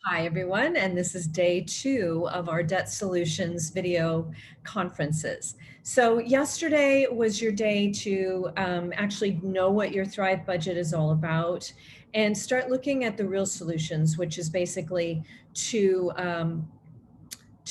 Hi, everyone, and this is day 2 of our Debt Solutions video conferences. So yesterday was your day to actually know what your Thrive budget is all about and start looking at the real solutions, which is basically to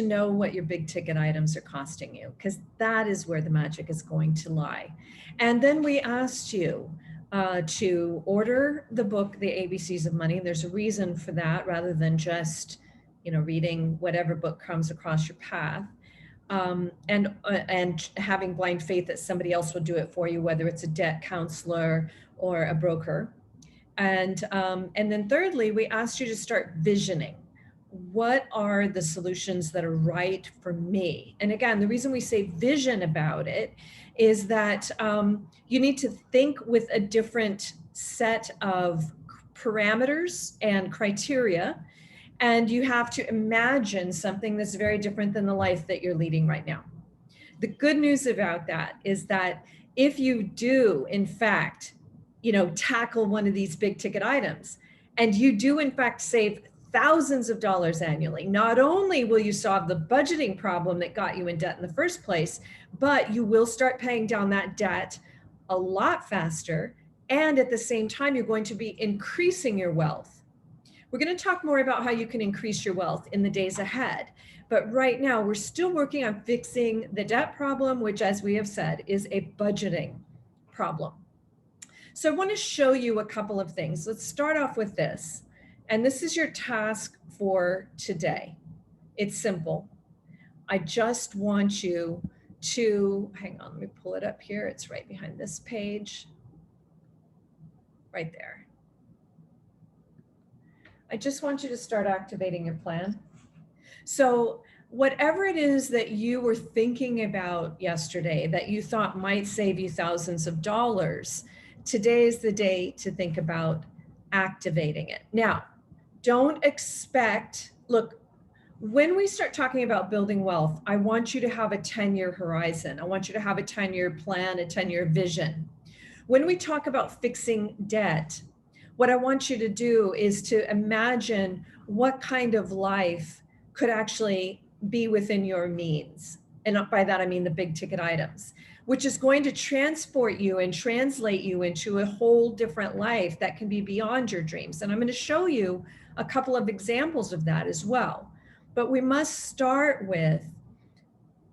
know what your big ticket items are costing you, because that is where the magic is going to lie. And then we asked you to order the book, The ABCs of Money. There's a reason for that, rather than just, reading whatever book comes across your path. And having blind faith that somebody else will do it for you, whether it's a debt counselor or a broker. And then thirdly, we asked you to start visioning. What are the solutions that are right for me? And again, the reason we say vision about it is that you need to think with a different set of parameters and criteria, and you have to imagine something that's very different than the life that you're leading right now. The good news about that is that if you do, in fact, tackle one of these big ticket items, and you do, in fact, save thousands of dollars annually, not only will you solve the budgeting problem that got you in debt in the first place, but you will start paying down that debt a lot faster. And at the same time, you're going to be increasing your wealth. We're going to talk more about how you can increase your wealth in the days ahead. But right now, we're still working on fixing the debt problem, which, as we have said, is a budgeting problem. So I want to show you a couple of things. Let's start off with this. And this is your task for today. It's simple. I just want you to, hang on, let me pull it up here. It's right behind this page, right there. I just want you to start activating your plan. So whatever it is that you were thinking about yesterday that you thought might save you thousands of dollars, today is the day to think about activating it. Now, don't expect, look, when we start talking about building wealth, I want you to have a 10-year horizon. I want you to have a 10-year plan, a 10-year vision. When we talk about fixing debt, what I want you to do is to imagine what kind of life could actually be within your means. And by that, I mean the big ticket items, which is going to transport you and translate you into a whole different life that can be beyond your dreams. And I'm going to show you a couple of examples of that as well. But we must start with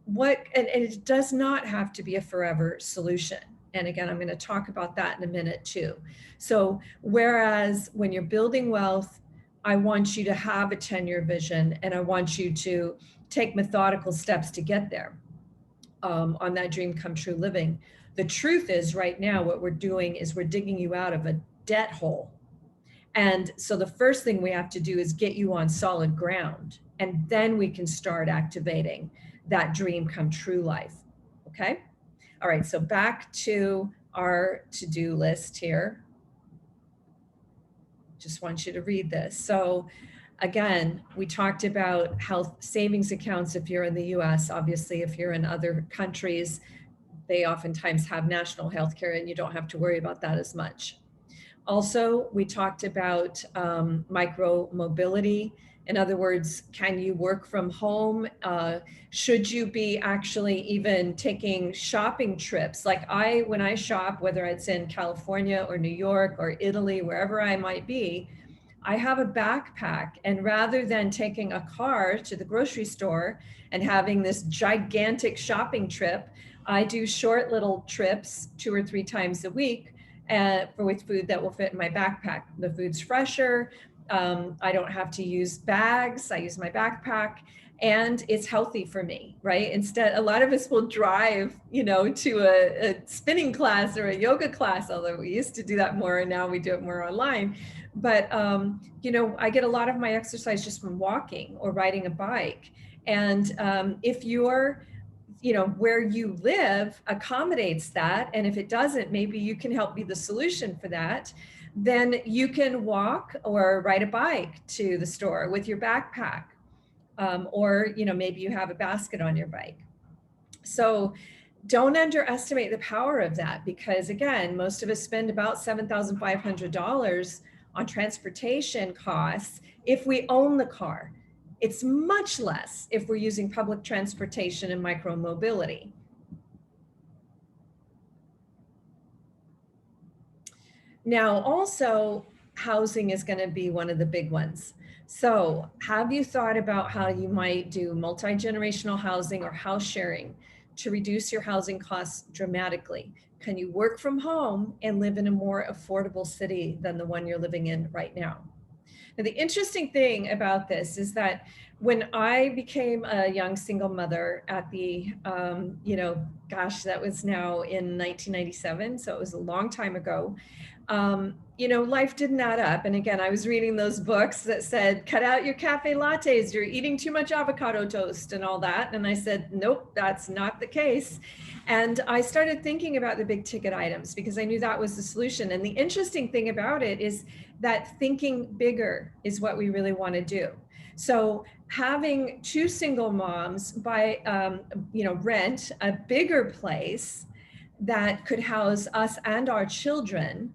and it does not have to be a forever solution. And again, I'm going to talk about that in a minute too. So whereas when you're building wealth, I want you to have a 10-year vision, and I want you to take methodical steps to get there on that dream come true living. The truth is, right now, what we're doing is we're digging you out of a debt hole. And so the first thing we have to do is get you on solid ground, and then we can start activating that dream come true life. Okay? All right, so back to our to-do list here. Just want you to read this. So again, we talked about health savings accounts if you're in the US. Obviously, if you're in other countries, they oftentimes have national health care, and you don't have to worry about that as much. Also, we talked about micro mobility. In other words, can you work from home? Should you be actually even taking shopping trips? Like when I shop, whether it's in California or New York or Italy, wherever I might be, I have a backpack. And rather than taking a car to the grocery store and having this gigantic shopping trip, I do short little trips 2 or 3 times a week with food that will fit in my backpack. The food's fresher. I don't have to use bags. I use my backpack, and it's healthy for me, right? Instead, a lot of us will drive, to a spinning class or a yoga class, although we used to do that more, and now we do it more online. But, I get a lot of my exercise just from walking or riding a bike. And if you're where you live accommodates that, and if it doesn't, maybe you can help be the solution for that. Then you can walk or ride a bike to the store with your backpack, or maybe you have a basket on your bike. So don't underestimate the power of that, because again, most of us spend about $7,500 on transportation costs if we own the car. It's much less if we're using public transportation and micromobility. Now, also, housing is going to be one of the big ones. So, have you thought about how you might do multi-generational housing or house sharing to reduce your housing costs dramatically? Can you work from home and live in a more affordable city than the one you're living in right now? Now, the interesting thing about this is that when I became a young single mother at the, gosh, that was now in 1997, so it was a long time ago. Life didn't add up. And again, I was reading those books that said, cut out your cafe lattes, you're eating too much avocado toast and all that. And I said, nope, that's not the case. And I started thinking about the big ticket items because I knew that was the solution. And the interesting thing about it is that thinking bigger is what we really want to do. So having two single moms rent a bigger place that could house us and our children,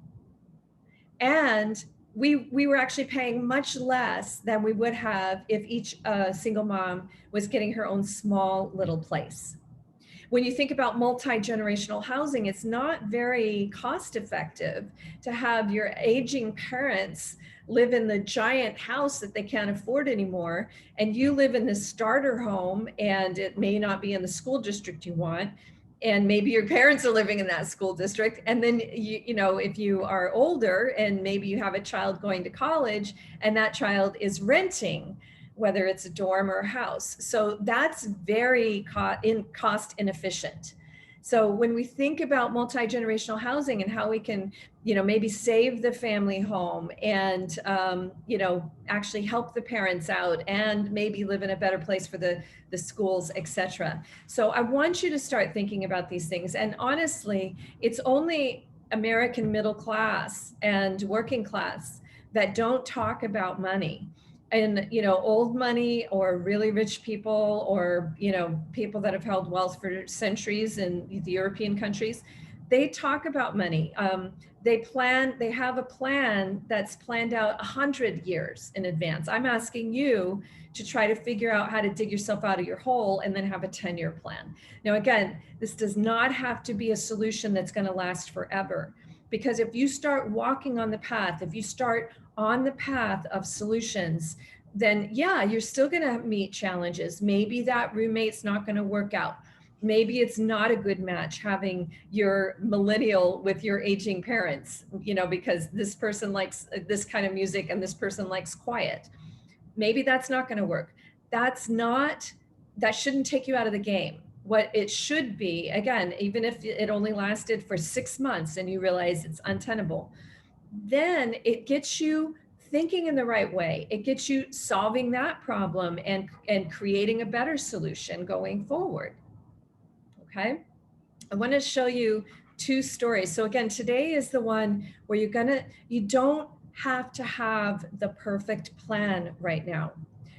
and we were actually paying much less than we would have if each single mom was getting her own small little place. When you think about multi-generational housing, it's not very cost effective to have your aging parents live in the giant house that they can't afford anymore, and you live in this starter home, and it may not be in the school district you want, and maybe your parents are living in that school district. And then, if you are older and maybe you have a child going to college and that child is renting, whether it's a dorm or a house. So that's very cost inefficient. So when we think about multi-generational housing and how we can, maybe save the family home and, actually help the parents out and maybe live in a better place for the schools, etc. So I want you to start thinking about these things. And honestly, it's only American middle class and working class that don't talk about money. And old money or really rich people or people that have held wealth for centuries in the European countries, they talk about money. They have a plan that's planned out 100 years in advance. I'm asking you to try to figure out how to dig yourself out of your hole and then have a 10-year plan. Now, again, this does not have to be a solution that's going to last forever, because if you start walking on the path, if you start on the path of solutions, then yeah, you're still going to meet challenges. Maybe that roommate's not going to work out. Maybe it's not a good match having your millennial with your aging parents, because this person likes this kind of music and this person likes quiet. Maybe that's not going to work. That shouldn't take you out of the game. What it should be, again, even if it only lasted for 6 months and you realize it's untenable, then it gets you thinking in the right way. It gets you solving that problem and creating a better solution going forward. Okay. I want to show you 2 stories. So again, today is the one where you don't have to have the perfect plan right now.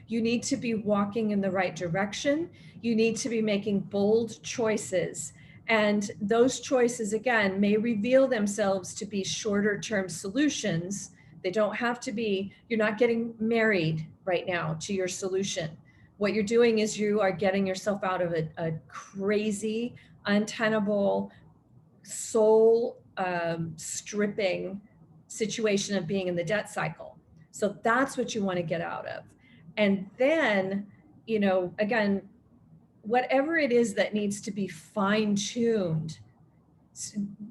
You need to be walking in the right direction. You need to be making bold choices. And those choices, again, may reveal themselves to be shorter term solutions. They don't have to be, you're not getting married right now to your solution. What you're doing is you are getting yourself out of a crazy, untenable, soul stripping situation of being in the debt cycle. So that's what you want to get out of. And then, again, whatever it is that needs to be fine-tuned,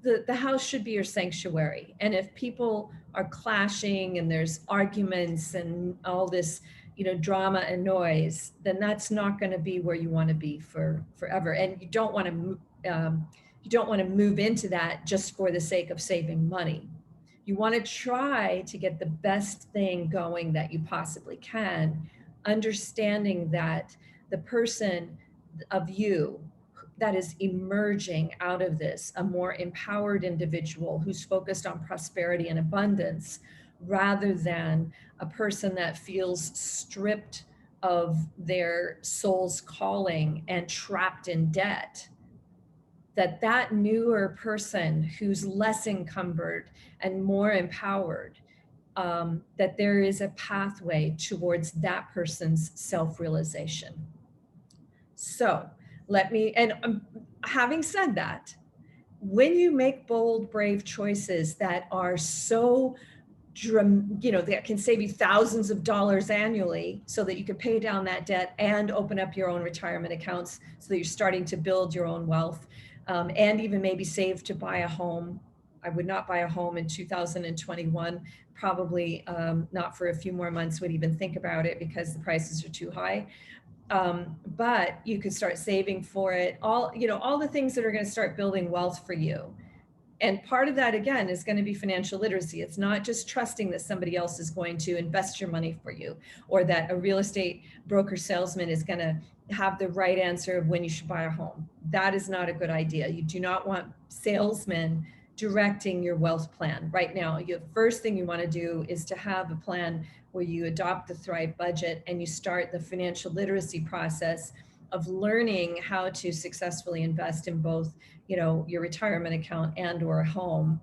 the house should be your sanctuary. And if people are clashing and there's arguments and all this, drama and noise, then that's not going to be where you want to be forever. And you don't want to move into that just for the sake of saving money. You want to try to get the best thing going that you possibly can, understanding that the person of you that is emerging out of this, a more empowered individual who's focused on prosperity and abundance, rather than a person that feels stripped of their soul's calling and trapped in debt. That newer person who's less encumbered and more empowered that there is a pathway towards that person's self-realization. So having said that, when you make bold, brave choices that are so, that can save you thousands of dollars annually so that you can pay down that debt and open up your own retirement accounts so that you're starting to build your own wealth, and even maybe save to buy a home. I would not buy a home in 2021, probably not for a few more months would even think about it because the prices are too high. But you could start saving for it, all the things that are going to start building wealth for you. And part of that, again, is going to be financial literacy. It's not just trusting that somebody else is going to invest your money for you, or that a real estate broker salesman is going to have the right answer of when you should buy a home. That is not a good idea. You do not want salesmen directing your wealth plan. Right now, the first thing you want to do is to have a plan where you adopt the Thrive budget and you start the financial literacy process of learning how to successfully invest in both, your retirement account and or a home,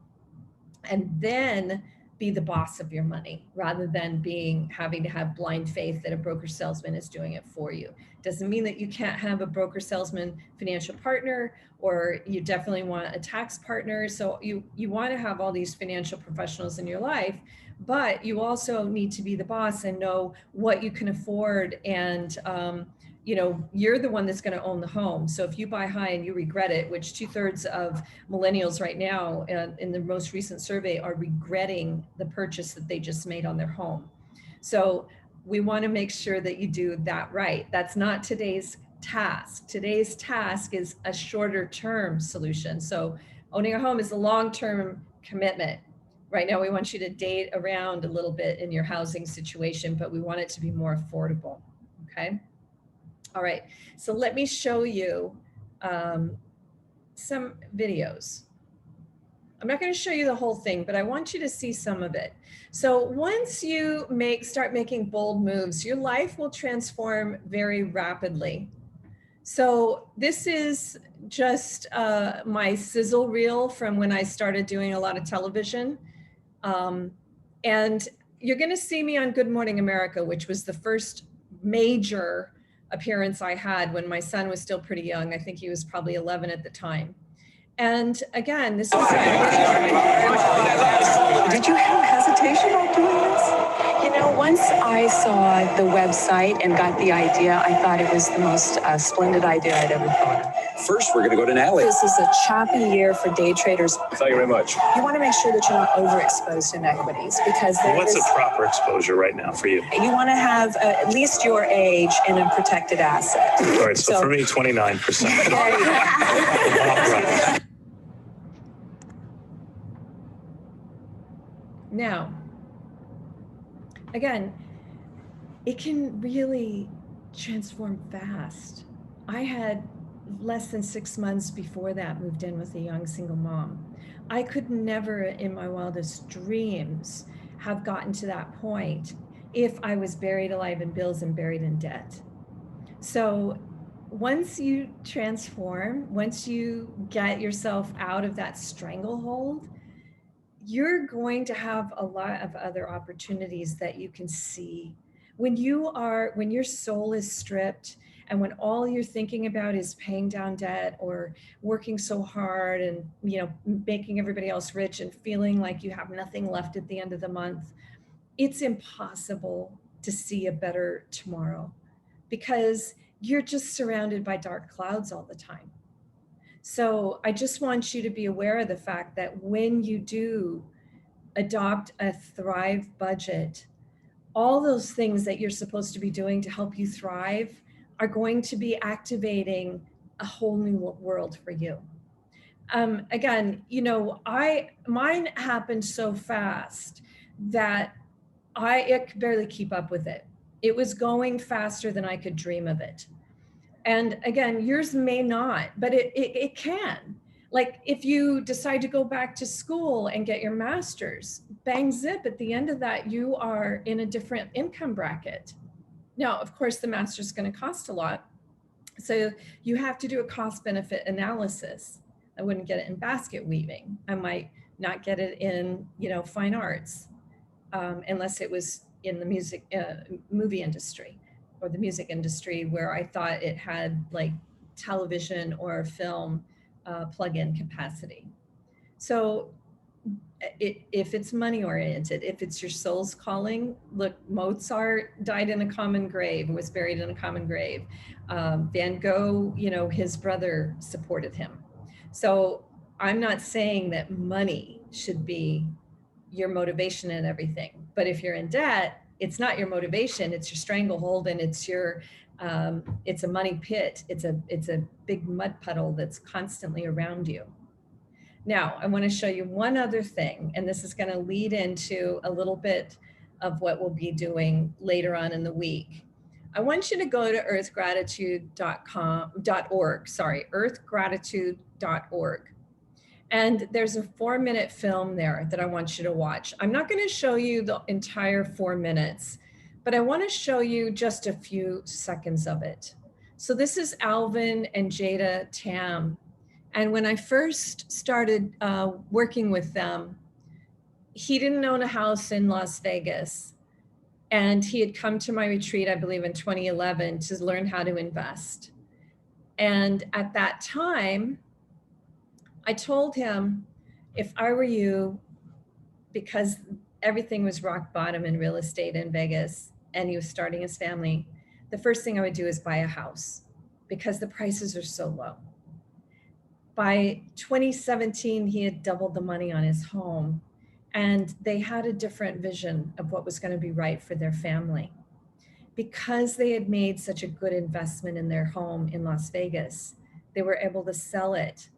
and then be the boss of your money rather than having to have blind faith that a broker salesman is doing it for you. Doesn't mean that you can't have a broker salesman financial partner, or you definitely want a tax partner. So you want to have all these financial professionals in your life, but you also need to be the boss and know what you can afford. And you're the one that's going to own the home. So if you buy high and you regret it, which 2/3 of millennials right now in the most recent survey are regretting the purchase that they just made on their home. So we want to make sure that you do that right. That's not today's task. Today's task is a shorter term solution. So owning a home is a long-term commitment. Right now, we want you to date around a little bit in your housing situation, but we want it to be more affordable. Okay. All right, so let me show you some videos. I'm not going to show you the whole thing, but I want you to see some of it. So once you start making bold moves, your life will transform very rapidly. So this is just my sizzle reel from when I started doing a lot of television. And you're going to see me on Good Morning America, which was the first major appearance I had when my son was still pretty young. I think he was probably 11 at the time. And again, this was... Did you have hesitation about doing this? Once I saw the website and got the idea, I thought it was the most splendid idea I'd ever thought of. First, we're going to go to Natalie. This is a choppy year for day traders. Thank you very much. You want to make sure that you're not overexposed in equities because what's a proper exposure right now for you? You want to have at least your age in a protected asset. All right, so for me, 29%. Now, again, it can really transform fast. I had less than 6 months before that moved in with a young single mom. I could never in my wildest dreams have gotten to that point if I was buried alive in bills and buried in debt. So once you transform, once you get yourself out of that stranglehold, you're going to have a lot of other opportunities that you can see. When your soul is stripped and when all you're thinking about is paying down debt or working so hard and making everybody else rich and feeling like you have nothing left at the end of the month, it's impossible to see a better tomorrow because you're just surrounded by dark clouds all the time. So I just want you to be aware of the fact that when you do adopt a Thrive budget, all those things that you're supposed to be doing to help you thrive are going to be activating a whole new world for you. Again, mine happened so fast that I could barely keep up with it. It was going faster than I could dream of it. And again, yours may not, but it can. Like if you decide to go back to school and get your master's, bang zip, at the end of that, you are in a different income bracket. Now, of course, the master's is going to cost a lot. So you have to do a cost benefit analysis. I wouldn't get it in basket weaving. I might not get it in, fine arts. unless it was in the movie industry or the music industry, where I thought it had like television or film plug-in capacity. So if it's money oriented, if it's your soul's calling, look, Mozart died in a common grave, was buried in a common grave. Van Gogh, his brother supported him. So I'm not saying that money should be your motivation and everything, but if you're in debt, it's not your motivation, it's your stranglehold, and it's a money pit. It's a big mud puddle that's constantly around you. Now, I want to show you one other thing, and this is going to lead into a little bit of what we'll be doing later on in the week. I want you to go to earthgratitude.org. And there's a 4-minute film there that I want you to watch. I'm not going to show you the entire 4 minutes, but I want to show you just a few seconds of it. So this is Alvin and Jada Tam. And when I first started working with them, he didn't own a house in Las Vegas. And he had come to my retreat, I believe in 2011, to learn how to invest. And at that time, I told him, if I were you, because everything was rock bottom in real estate in Vegas, and he was starting his family, the first thing I would do is buy a house because the prices are so low. By 2017, he had doubled the money on his home, and they had a different vision of what was going to be right for their family. Because they had made such a good investment in their home in Las Vegas, they were able to sell it,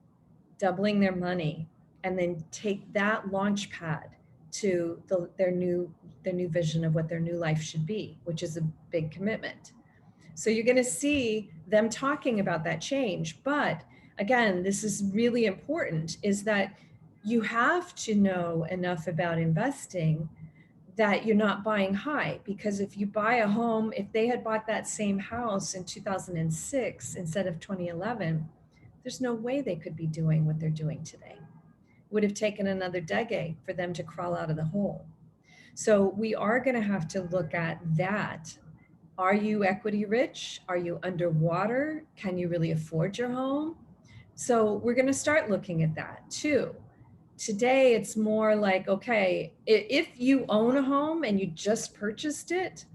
doubling their money, and then take that launch pad to their new vision of what their new life should be, which is a big commitment. So you're going to see them talking about that change. But again, this is really important, is that you have to know enough about investing that you're not buying high. Because if you buy a home, if they had bought that same house in 2006 instead of 2011, there's no way they could be doing what they're doing today. It would have taken another decade for them to crawl out of the hole. So we are going to have to look at that. Are you equity rich? Are you underwater? Can you really afford your home? So we're going to start looking at that too. Today, it's more like, okay, if you own a home and you just purchased it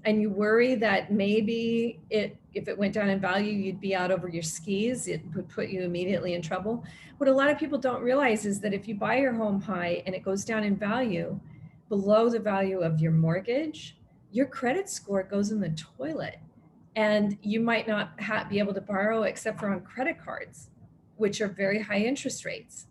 and you worry that maybe if it went down in value, you'd be out over your skis, it would put you immediately in trouble. What a lot of people don't realize is that if you buy your home high and it goes down in value below the value of your mortgage, your credit score goes in the toilet, and you might not be able to borrow except for on credit cards, which are very high interest rates.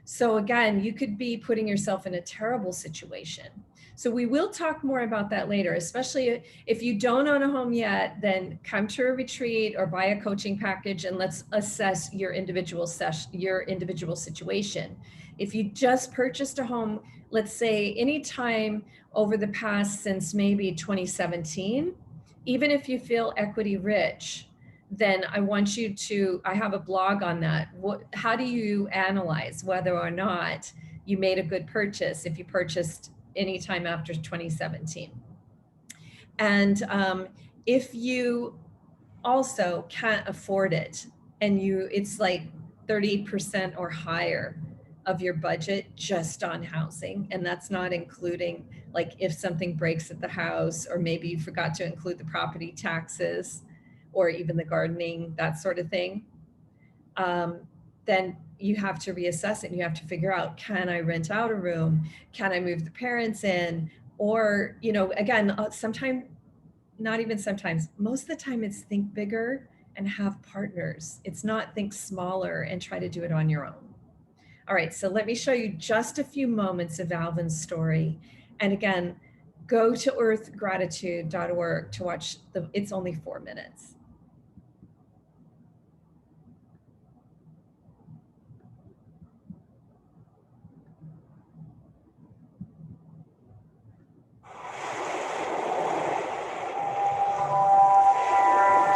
So again, you could be putting yourself in a terrible situation. So we will talk more about that later, especially if you don't own a home yet, then come to a retreat or buy a coaching package and let's assess your individual situation. If you just purchased a home, let's say anytime over the past since maybe 2017, even if you feel equity rich, then I want you to, I have a blog on that. How do you analyze whether or not you made a good purchase if you purchased anytime after 2017? And if you also can't afford it and it's like 30% or higher of your budget just on housing, and that's not including like if something breaks at the house, or maybe you forgot to include the property taxes, or even the gardening, that sort of thing, then you have to reassess it and you have to figure out, can I rent out a room? Can I move the parents in? Or, again, sometimes, not even sometimes, most of the time it's think bigger and have partners. It's not think smaller and try to do it on your own. All right, so let me show you just a few moments of Alvin's story. And again, go to earthgratitude.org to watch it's only 4 minutes.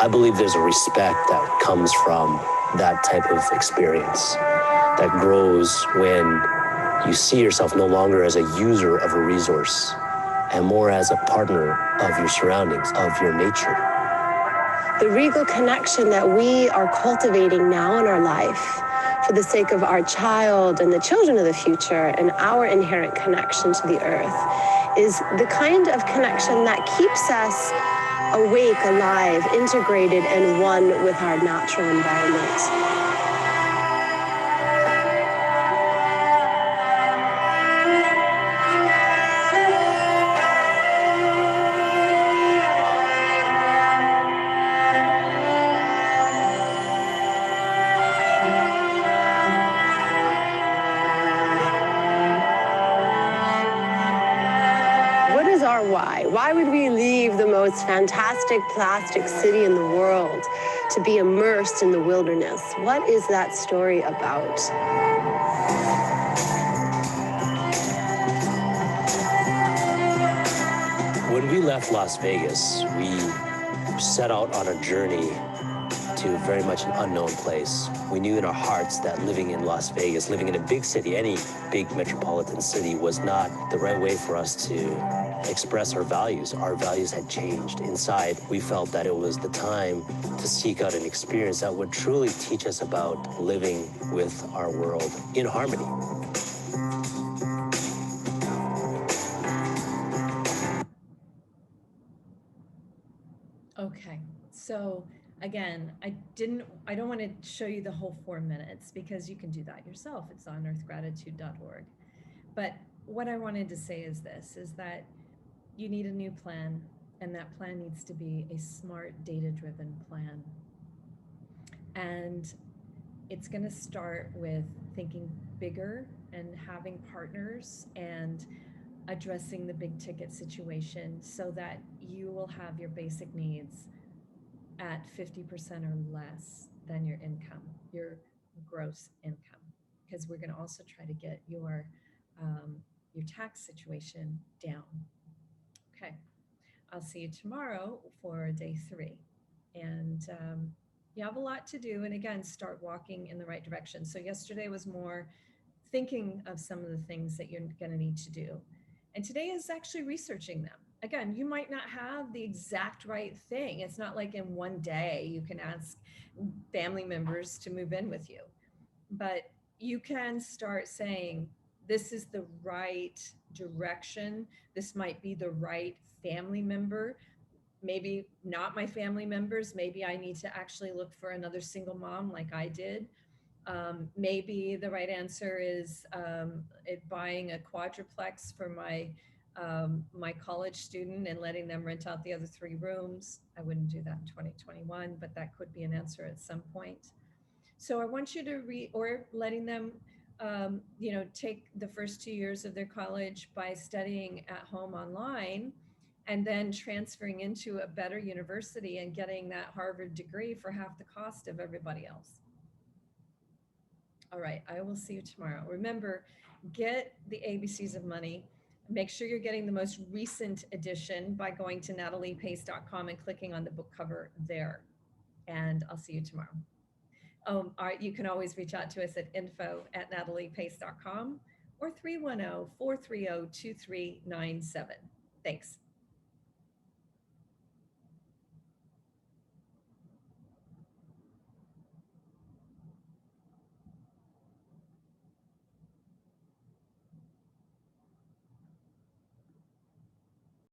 I believe there's a respect that comes from that type of experience that grows when you see yourself no longer as a user of a resource, and more as a partner of your surroundings, of your nature. The regal connection that we are cultivating now in our life for the sake of our child and the children of the future and our inherent connection to the earth is the kind of connection that keeps us awake, alive, integrated, and one with our natural environment. What is our why? Why would we leave the most fantastic plastic city in the world to be immersed in the wilderness? What is that story about? When we left Las Vegas, we set out on a journey to very much an unknown place. We knew in our hearts that living in Las Vegas, living in a big city, any big metropolitan city, was not the right way for us to express our values. Our values had changed. Inside, we felt that it was the time to seek out an experience that would truly teach us about living with our world in harmony. Okay, so again, I don't want to show you the whole 4 minutes because you can do that yourself. It's on earthgratitude.org. But what I wanted to say is this, is that you need a new plan, and that plan needs to be a smart, data-driven plan. And it's going to start with thinking bigger and having partners and addressing the big ticket situation so that you will have your basic needs at 50% or less than your income, your gross income, because we're going to also try to get your tax situation down. Okay, I'll see you tomorrow for day 3, and you have a lot to do. And again, start walking in the right direction. So yesterday was more thinking of some of the things that you're going to need to do. And today is actually researching them. Again, you might not have the exact right thing. It's not like in one day you can ask family members to move in with you. But you can start saying, this is the right direction. This might be the right family member. Maybe not my family members. Maybe I need to actually look for another single mom like I did. Maybe the right answer is buying a quadruplex for my college student and letting them rent out the other 3 rooms. I wouldn't do that in 2021, but that could be an answer at some point. So I want you to or letting them, take the first 2 years of their college by studying at home online, and then transferring into a better university and getting that Harvard degree for half the cost of everybody else. All right, I will see you tomorrow. Remember, get the ABCs of Money. Make sure you're getting the most recent edition by going to nataliepace.com and clicking on the book cover there. And I'll see you tomorrow. All right, you can always reach out to us at info@nataliepace.com or 310-430-2397. Thanks.